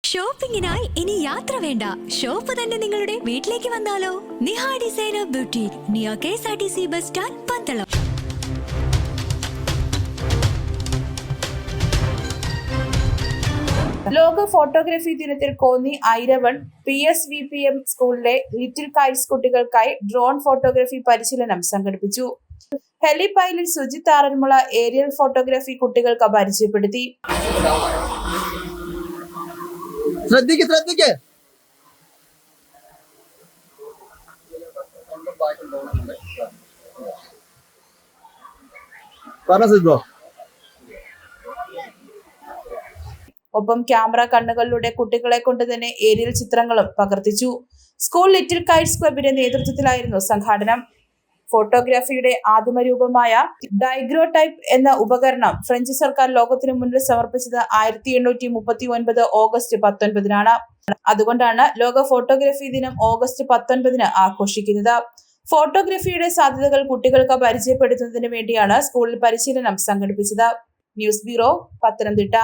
ഷോപ്പിംഗിനായി ഇനി യാത്ര വേണ്ട, ഷോപ്പ് തന്നെ നിങ്ങളുടെ വീട്ടിലേക്ക് വന്നാലോ? Niha designer boutique, near KSRTC bus stand, Pandalam. ലോക ഫോട്ടോഗ്രാഫി ദിനത്തിൽ കോന്നി ഐരവൺ PSVPM സ്കൂളിലെ ലിറ്റിൽ കൈറ്റ്സ് കുട്ടികൾക്കായി ഡ്രോൺ ഫോട്ടോഗ്രാഫി പരിശീലനം സംഘടിപ്പിച്ചു. ഹെലിപൈലിൽ സുജിത് ആറന്മുള ഏരിയൽ ഫോട്ടോഗ്രാഫി കുട്ടികൾക്ക് പരിചയപ്പെടുത്തി. ഒപ്പം ക്യാമറ കണ്ണുകളിലൂടെ കുട്ടികളെ കൊണ്ട് തന്നെ ഏരിയൽ ചിത്രങ്ങളും പകർത്തിച്ചു. സ്കൂൾ ലിറ്റിൽ കൈറ്റ്സ് ക്ലബിന്റെ നേതൃത്വത്തിലായിരുന്നു സംഘാടനം. ഫോട്ടോഗ്രാഫിയുടെ ആദിമരൂപമായ ഡൈഗ്രോടൈപ്പ് എന്ന ഉപകരണം ഫ്രഞ്ച് സർക്കാർ ലോകത്തിനു മുന്നിൽ സമർപ്പിച്ചത് 1839 ഓഗസ്റ്റ് 19-നാണ്. അതുകൊണ്ടാണ് ലോക ഫോട്ടോഗ്രാഫി ദിനം ഓഗസ്റ്റ് 19-ന് ആഘോഷിക്കുന്നത്. ഫോട്ടോഗ്രാഫിയുടെ സാധ്യതകൾ കുട്ടികൾക്ക് പരിചയപ്പെടുത്തുന്നതിന് വേണ്ടിയാണ് സ്കൂളിൽ പരിശീലനം സംഘടിപ്പിച്ചത്. News bureau, Pathanamthitta.